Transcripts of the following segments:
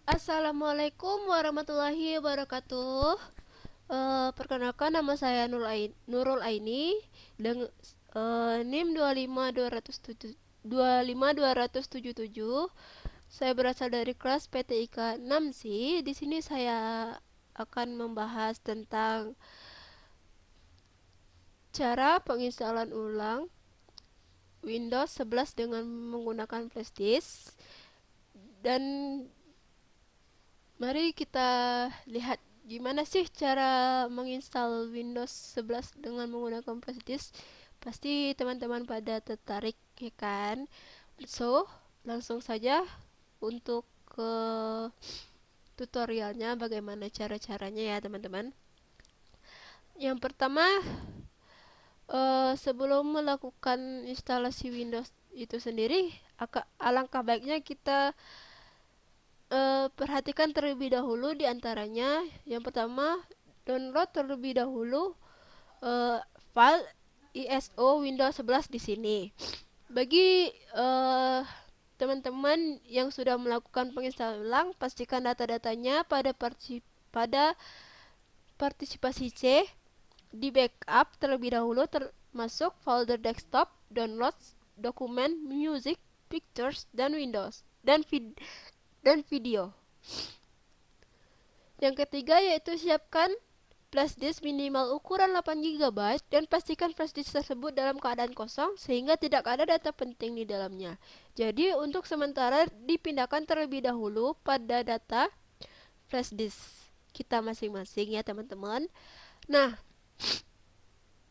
Assalamualaikum warahmatullahi wabarakatuh. Perkenalkan nama saya Nurul Aini dengan NIM 25277. Saya berasal dari kelas PTIK 6C. Di sini saya akan membahas tentang cara penginstalan ulang Windows 11 dengan menggunakan flashdisk. Dan mari kita lihat gimana sih cara menginstal Windows 11 dengan menggunakan flashdisk. Pasti teman-teman pada tertarik, ya kan? So, langsung saja untuk ke tutorialnya bagaimana cara-caranya ya, teman-teman. Yang pertama, sebelum melakukan instalasi Windows itu sendiri, alangkah baiknya kita perhatikan terlebih dahulu di antaranya. Yang pertama, download terlebih dahulu uh, file ISO Windows 11 di sini. Bagi teman-teman yang sudah melakukan penginstalan ulang, pastikan data-datanya pada partisipasi C di backup terlebih dahulu, termasuk folder desktop, downloads, dokumen, music, pictures, dan Windows dan video. Yang ketiga yaitu siapkan flashdisk minimal ukuran 8 GB dan pastikan flashdisk tersebut dalam keadaan kosong sehingga tidak ada data penting di dalamnya. Jadi untuk sementara dipindahkan terlebih dahulu pada data flashdisk kita masing-masing ya, teman-teman. Nah,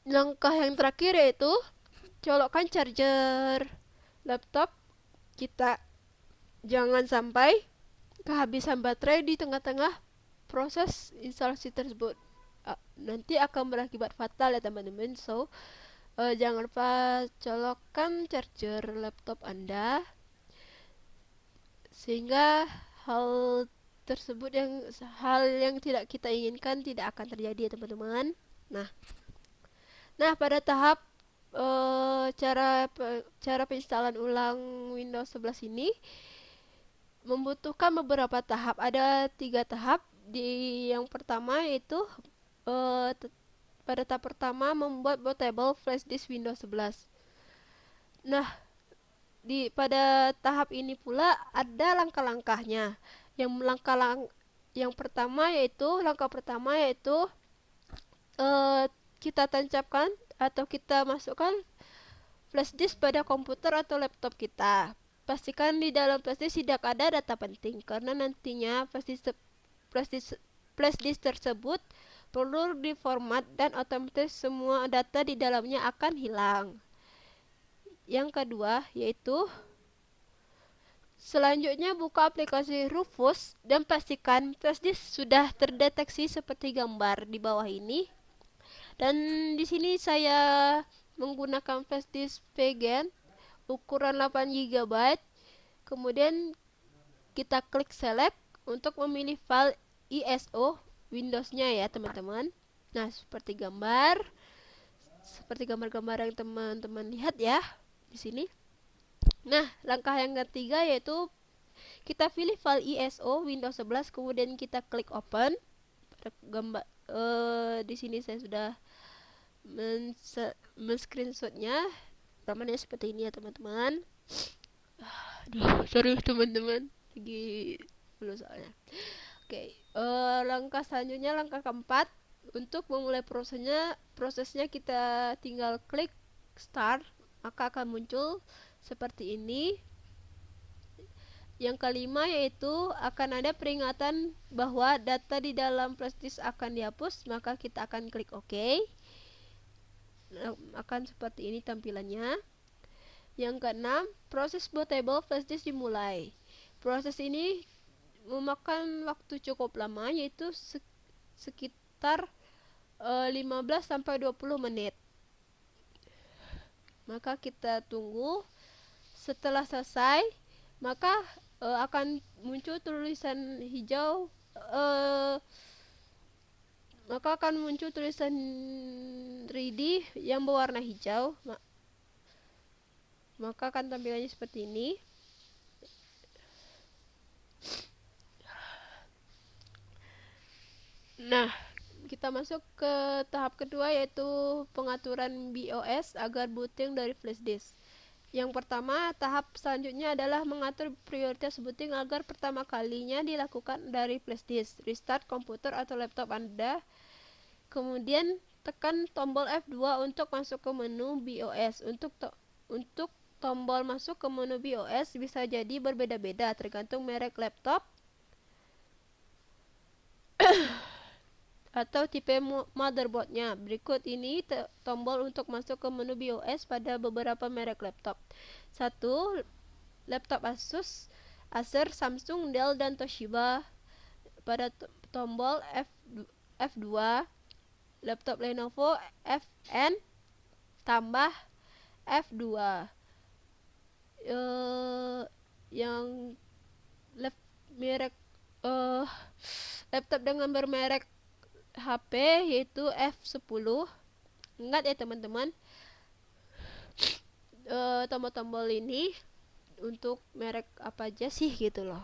langkah yang terakhir yaitu colokkan charger laptop kita. Jangan sampai kehabisan baterai di tengah-tengah proses instalasi tersebut. Nanti akan berakibat fatal ya, teman-teman. So, jangan lupa colokkan charger laptop Anda sehingga hal tersebut hal yang tidak kita inginkan tidak akan terjadi ya, teman-teman. Nah, pada tahap cara penginstalan ulang Windows 11 ini membutuhkan beberapa tahap. Ada 3 tahap. Yang pertama yaitu pada tahap pertama membuat bootable flash disk Windows 11. Nah, pada tahap ini pula ada langkah-langkahnya. Langkah pertama yaitu kita tancapkan atau kita masukkan flash disk pada komputer atau laptop kita. Pastikan di dalam flash disk tidak ada data penting karena nantinya flash disk tersebut perlu diformat dan otomatis semua data di dalamnya akan hilang. Yang kedua yaitu selanjutnya buka aplikasi Rufus dan pastikan flash disk sudah terdeteksi seperti gambar di bawah ini. Dan di sini saya menggunakan flash disk VGen ukuran 8 GB. Kemudian kita klik select untuk memilih file ISO Windows-nya ya, teman-teman. Nah, seperti gambar yang teman-teman lihat ya di sini. Nah, langkah yang ketiga yaitu kita pilih file ISO Windows 11, kemudian kita klik open. Pada gambar di sini saya sudah men-screenshotnya. Ramanya seperti ini ya, teman-teman. Sorry teman-teman, lagi dulu soalnya. Oke, langkah selanjutnya, langkah keempat, untuk memulai prosesnya kita tinggal klik start, maka akan muncul seperti ini. Yang kelima yaitu akan ada peringatan bahwa data di dalam flash disk akan dihapus, maka kita akan klik OK. Akan seperti ini tampilannya. Yang keenam, proses bootable flash disk dimulai. Proses ini memakan waktu cukup lama, yaitu sekitar 15-20 menit. Maka kita tunggu. Setelah selesai, maka akan muncul tulisan hijau. Maka akan muncul tulisan ready yang berwarna hijau. Maka akan tampilannya seperti ini. Nah, kita masuk ke tahap kedua, yaitu pengaturan BIOS agar booting dari flash disk. Yang pertama, tahap selanjutnya adalah mengatur prioritas booting agar pertama kalinya dilakukan dari flash disk. Restart komputer atau laptop Anda, kemudian tekan tombol F2 untuk masuk ke menu BIOS. Untuk tombol masuk ke menu BIOS bisa jadi berbeda-beda tergantung merek laptop atau tipe motherboardnya. Berikut ini tombol untuk masuk ke menu BIOS pada beberapa merek laptop. 1. Laptop Acer, Samsung, Dell, dan Toshiba. Pada tombol F2. Laptop Lenovo FN tambah F2. Yang merek laptop dengan bermerek HP yaitu F10. Ingat ya teman-teman, tombol-tombol ini untuk merek apa aja sih gitu loh.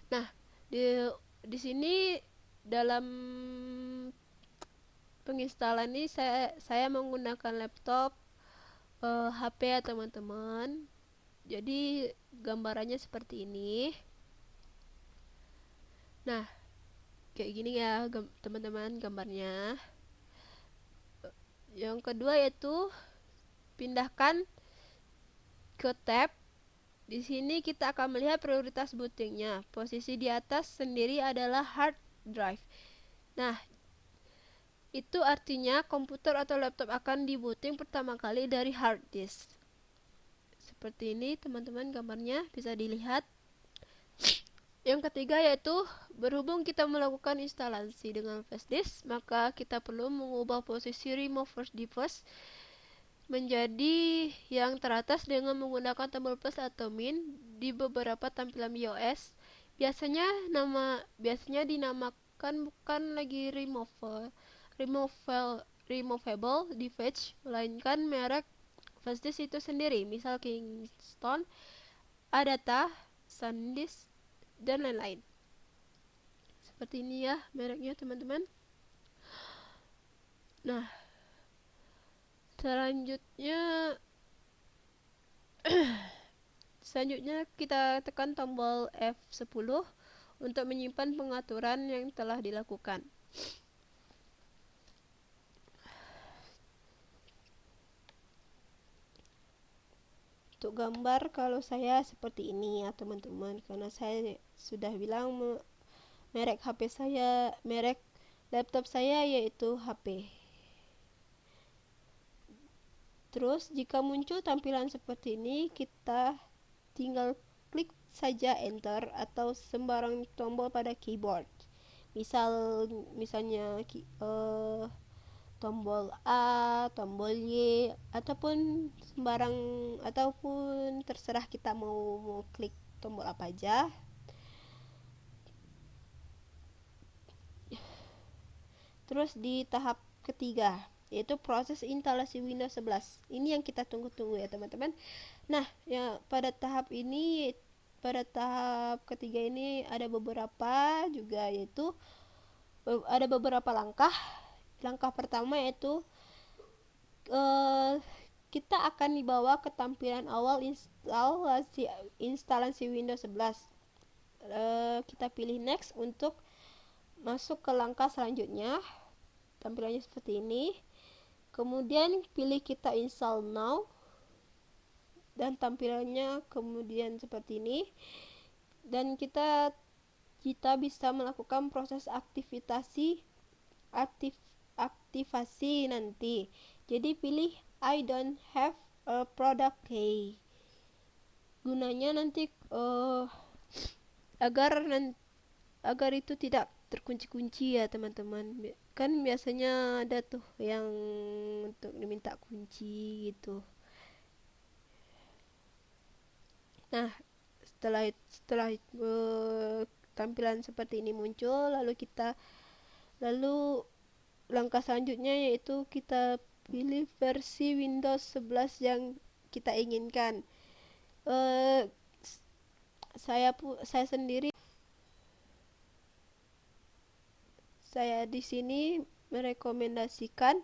Nah, di sini dalam penginstalan ini saya menggunakan laptop HP ya teman-teman. Jadi gambarannya seperti ini. Nah, kayak gini ya teman-teman gambarnya. Yang kedua yaitu pindahkan ke tab. Di sini kita akan melihat prioritas bootingnya. Posisi di atas sendiri adalah hard drive. Nah, itu artinya komputer atau laptop akan dibooting pertama kali dari hard disk. Seperti ini teman-teman gambarnya bisa dilihat. Yang ketiga yaitu berhubung kita melakukan instalasi dengan flash disk, maka kita perlu mengubah posisi remove first device menjadi yang teratas dengan menggunakan tombol plus atau min di beberapa tampilan BIOS. Biasanya dinamakan bukan lagi removable device, melainkan merek flash disk itu sendiri, misal Kingston, Adata, SanDisk, dan lain-lain. Seperti ini ya mereknya teman-teman. Nah, selanjutnya kita tekan tombol F10 untuk menyimpan pengaturan yang telah dilakukan. Untuk gambar kalau saya seperti ini ya teman-teman, karena saya sudah bilang merek laptop saya yaitu HP. Terus jika muncul tampilan seperti ini, kita tinggal klik saja enter atau sembarang tombol pada keyboard. Misalnya tombol A, tombol Y, ataupun terserah kita mau klik tombol apa aja. Terus di tahap ketiga, yaitu proses instalasi Windows 11. Ini yang kita tunggu-tunggu ya teman-teman. Nah, ya pada tahap ketiga ini ada beberapa juga, yaitu ada beberapa langkah. Langkah pertama yaitu kita akan dibawa ke tampilan awal instalasi Windows 11. Kita pilih next untuk masuk ke langkah selanjutnya. Tampilannya seperti ini. Kemudian pilih kita install now, dan tampilannya kemudian seperti ini. Dan kita bisa melakukan proses aktivasi nanti. Jadi pilih I don't have a product key. Gunanya nanti agar itu tidak terkunci-kunci ya teman-teman. Kan biasanya ada tuh yang untuk diminta kunci gitu. Nah, setelah tampilan seperti ini muncul, lalu langkah selanjutnya yaitu kita pilih versi Windows 11 yang kita inginkan. Saya sendiri saya di sini merekomendasikan,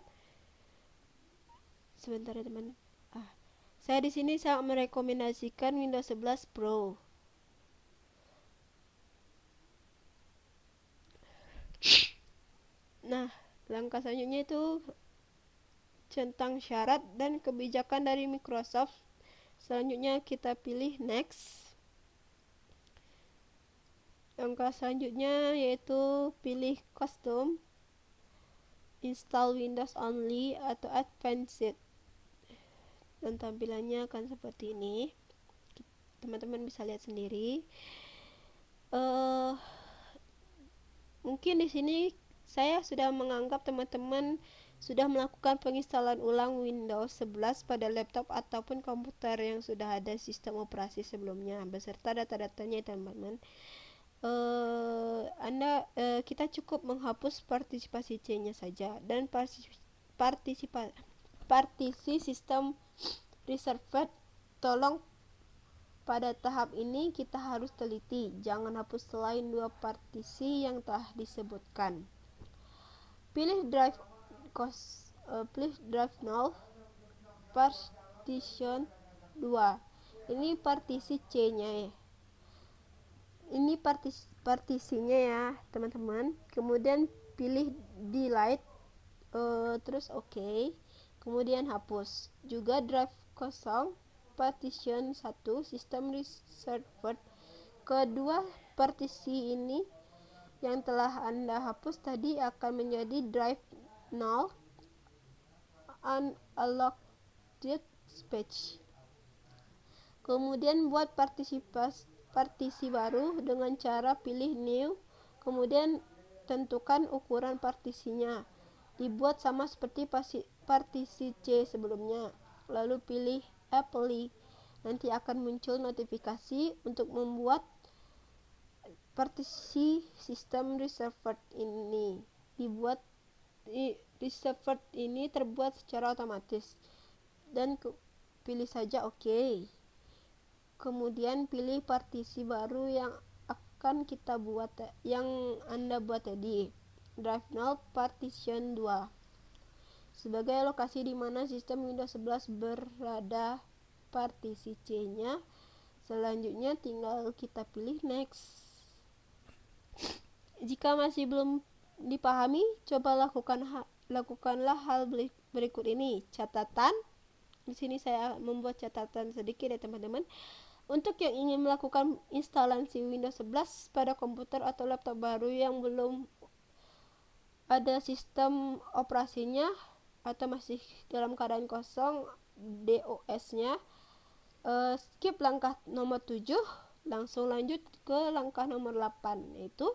sebentar ya teman. Saya di sini sangat merekomendasikan Windows 11 Pro. Nah, langkah selanjutnya itu tentang syarat dan kebijakan dari Microsoft. Selanjutnya kita pilih next. Langkah selanjutnya yaitu pilih custom, install Windows only atau advanced. Dan tampilannya akan seperti ini. Teman-teman bisa lihat sendiri. Mungkin di sini saya sudah menganggap teman-teman sudah melakukan penginstalan ulang Windows 11 pada laptop ataupun komputer yang sudah ada sistem operasi sebelumnya beserta data-datanya, teman-teman. Kita cukup menghapus partisipasi C-nya saja dan partisi sistem reserved. Tolong pada tahap ini kita harus teliti, jangan hapus selain 2 partisi yang telah disebutkan. Pilih drive null partition 2. Ini partisi C-nya ya. Ini partisinya ya, teman-teman. Kemudian pilih delete, terus OK. Kemudian hapus. Juga drive kosong partition 1 sistem reserved. Kedua partisi ini yang telah Anda hapus tadi akan menjadi drive null unallocated space. Kemudian buat partisi baru dengan cara pilih new, kemudian tentukan ukuran partisinya. Dibuat sama seperti partisi C sebelumnya. Lalu pilih apply. Nanti akan muncul notifikasi untuk membuat partisi sistem reserved ini. Reserved ini terbuat secara otomatis dan pilih saja OK. Kemudian pilih partisi baru yang akan kita buat, yang Anda buat tadi, drive null partition 2 sebagai lokasi di mana sistem Windows 11 berada partisi C-nya. Selanjutnya tinggal kita pilih next. Jika masih belum dipahami, coba lakukanlah hal berikut ini. Catatan. Di sini saya membuat catatan sedikit ya, teman-teman. Untuk yang ingin melakukan instalasi Windows 11 pada komputer atau laptop baru yang belum ada sistem operasinya atau masih dalam keadaan kosong DOS-nya, skip langkah nomor 7, langsung lanjut ke langkah nomor 8, yaitu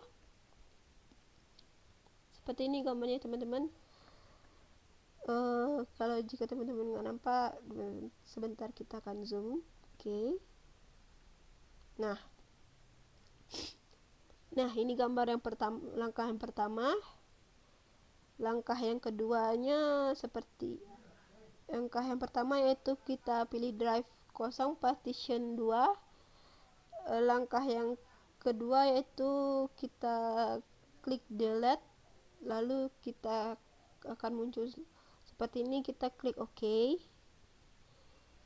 seperti ini gambarnya, teman-teman. Kalau jika teman-teman nggak nampak, sebentar kita akan zoom. Oke. Nah, ini gambar yang pertama, langkah yang pertama. Langkah yang keduanya seperti langkah yang pertama, yaitu kita pilih drive kosong partition 2. Langkah yang kedua yaitu kita klik delete, lalu kita akan muncul seperti ini, kita klik OK.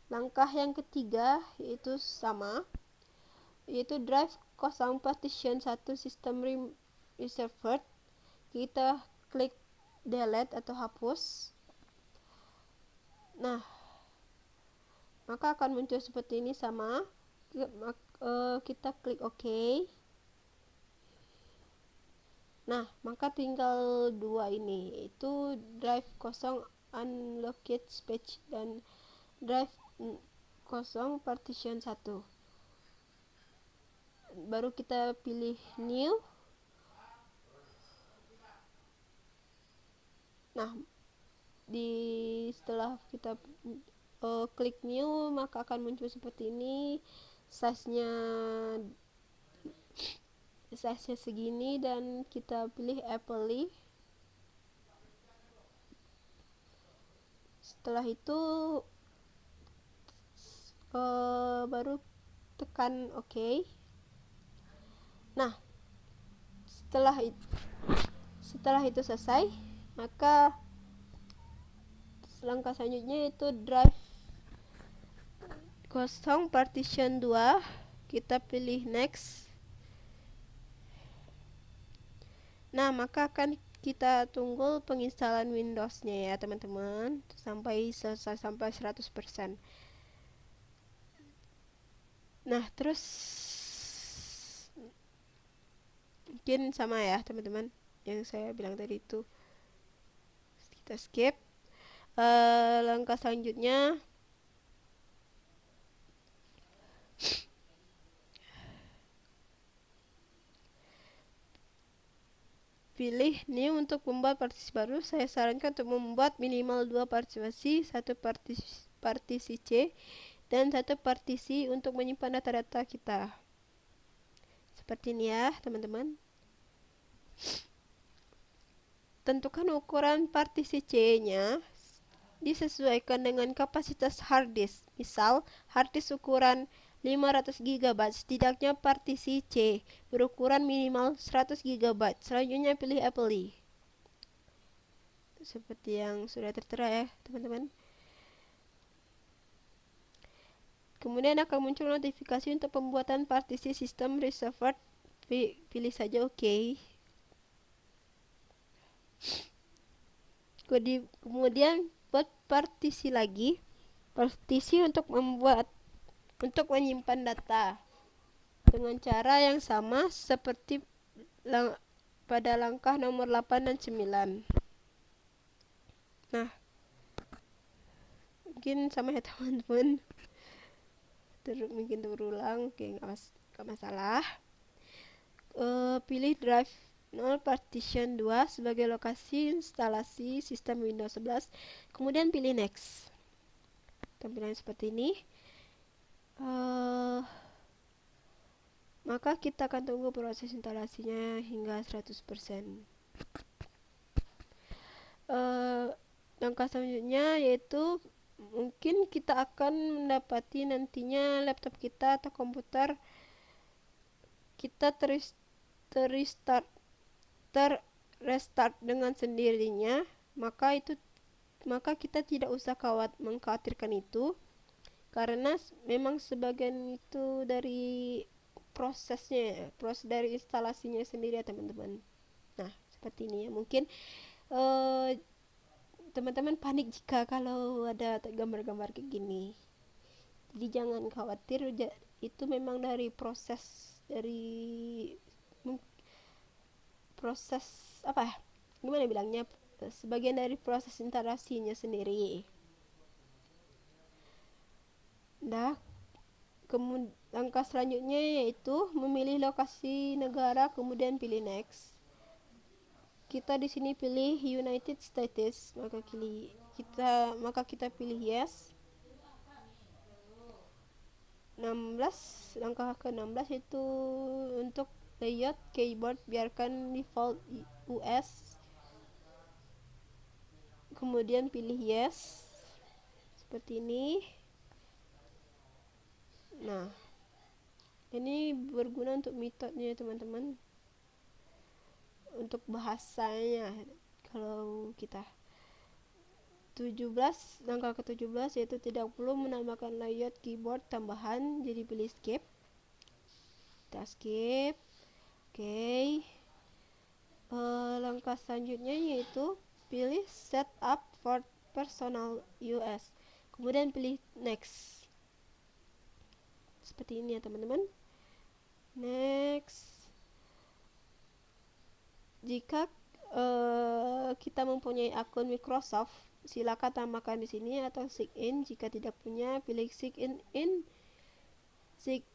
Langkah yang ketiga yaitu sama, yaitu drive kosong partition 1 sistem reserved. Kita klik delete atau hapus. Nah, maka akan muncul seperti ini sama. Kita klik OK. Nah, maka tinggal dua ini, yaitu drive kosong unallocated space dan drive kosong partition 1. Baru kita pilih new. Nah, setelah kita klik new, maka akan muncul seperti ini. Size-nya segini dan kita pilih apply. Setelah itu baru tekan OK. Nah, Setelah itu selesai, maka langkah selanjutnya itu drive kosong partition 2, kita pilih next. Nah, maka akan kita tunggu penginstalan Windows-nya ya teman-teman, sampai selesai, sampai 100%. Nah, terus mungkin sama ya teman-teman yang saya bilang tadi itu. Kita skip. Langkah selanjutnya pilih new untuk membuat partisi baru. Saya sarankan untuk membuat minimal 2 partisi, 1 partisi C dan 1 partisi untuk menyimpan data-data kita. Seperti ini ya teman-teman. Tentukan ukuran partisi C-nya disesuaikan dengan kapasitas hard disk. Misal, hard disk ukuran 500 GB, setidaknya partisi C berukuran minimal 100 GB. Selanjutnya pilih apply. Seperti yang sudah tertera ya, teman-teman. Kemudian akan muncul notifikasi untuk pembuatan partisi sistem reserved. Pilih saja OK. Kemudian buat partisi lagi. Partisi untuk menyimpan data dengan cara yang sama seperti pada langkah nomor 8 dan 9. Nah, mungkin sama ya teman-teman, mungkin terulang, oke, nggak masalah. Pilih drive 0 partition 2 sebagai lokasi instalasi sistem Windows 11, kemudian pilih next. Tampilan seperti ini. Maka kita akan tunggu proses instalasinya hingga 100%. Langkah selanjutnya yaitu mungkin kita akan mendapati nantinya laptop kita atau komputer kita restart dengan sendirinya, maka kita tidak usah mengkhawatirkan itu, karena memang sebagian itu dari proses dari instalasinya sendiri ya teman-teman. Nah, seperti ini ya. Mungkin teman-teman panik jika kalau ada gambar-gambar kayak gini, jadi jangan khawatir, itu memang dari proses apa ya, gimana bilangnya, sebagian dari proses instalasinya sendiri. Nah, langkah selanjutnya yaitu memilih lokasi negara, kemudian pilih next. Kita di sini pilih United States, maka kita pilih yes. 16, langkah ke-16 itu untuk layout keyboard, biarkan default US, kemudian pilih yes seperti ini. Nah, ini berguna untuk metodenya teman-teman, untuk bahasanya. Kalau kita 17, langkah ke-17 yaitu tidak perlu menambahkan layout keyboard tambahan, jadi pilih skip. Kita skip. Oke. Langkah selanjutnya yaitu pilih setup for personal US, kemudian pilih next. Seperti ini ya teman-teman. Next. Jika kita mempunyai akun Microsoft, silakan tambahkan di sini atau sign in. Jika tidak punya, pilih sign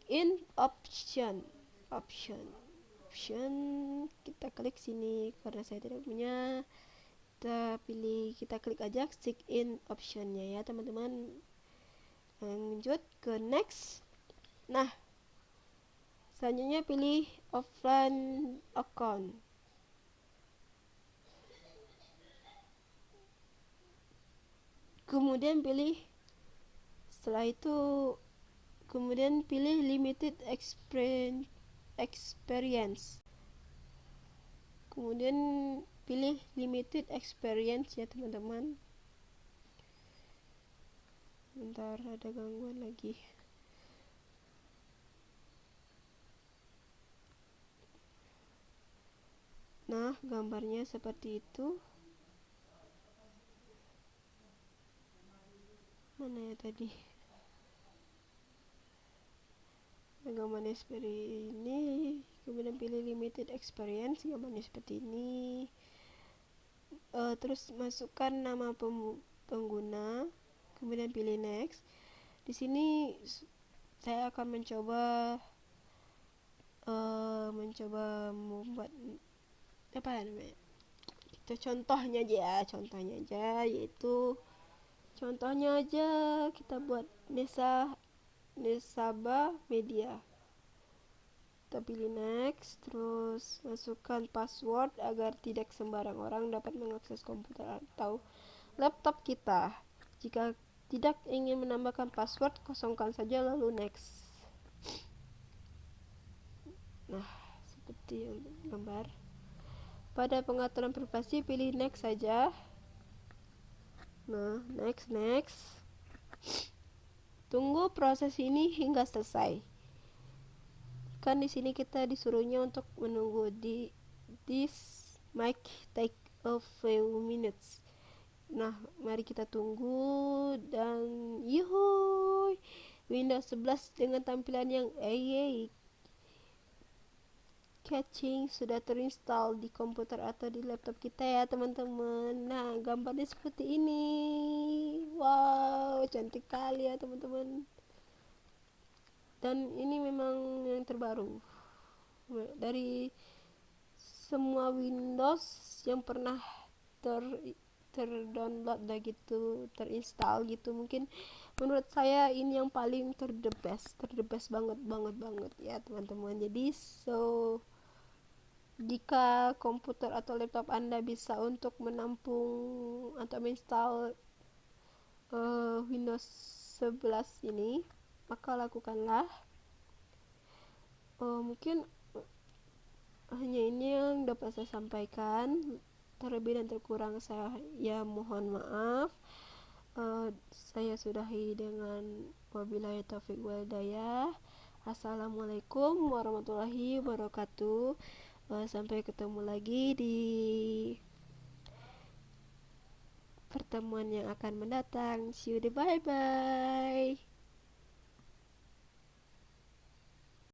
in option. Kita klik sini, karena saya tidak punya, kita klik aja sign in optionnya ya teman-teman. Lanjut ke next. Nah, selanjutnya pilih offline account. Kemudian setelah itu pilih limited experience. Kemudian pilih limited experience ya teman-teman. Bentar, ada gangguan lagi. Nah, gambarnya seperti itu. Mana ya tadi? Gambarnya seperti ini. Kemudian pilih limited experience, gambarnya seperti ini. Terus masukkan nama pengguna, kemudian pilih next. Di sini saya akan mencoba membuat apa namanya? Kita contohnya aja, yaitu contohnya aja kita buat Nesaba Media. Kita pilih next, terus masukkan password agar tidak sembarang orang dapat mengakses komputer atau laptop kita. Jika tidak ingin menambahkan password, kosongkan saja lalu next. Nah, seperti yang gambar. Pada pengaturan privasi pilih next saja. Nah, next. Tunggu proses ini hingga selesai. Kan di sini kita disuruhnya untuk menunggu this might take a few minutes. Nah, mari kita tunggu dan yuhuy, Windows 11 dengan tampilan yang catching sudah terinstall di komputer atau di laptop kita ya teman-teman. Nah, gambarnya seperti ini. Wow, cantik kali ya teman-teman. Dan ini memang yang terbaru dari semua Windows yang pernah terdownload dan gitu, terinstall gitu. Mungkin menurut saya ini yang paling the best banget ya teman-teman. Jadi jika komputer atau laptop Anda bisa untuk menampung atau menginstal Windows 11 ini, maka lakukanlah. Mungkin hanya ini yang dapat saya sampaikan. Terlebih dan terkurang saya mohon maaf. Saya sudahi dengan wabillahi taufiq wal hidayah. Assalamualaikum warahmatullahi wabarakatuh. Sampai ketemu lagi di pertemuan yang akan mendatang. See you, bye bye.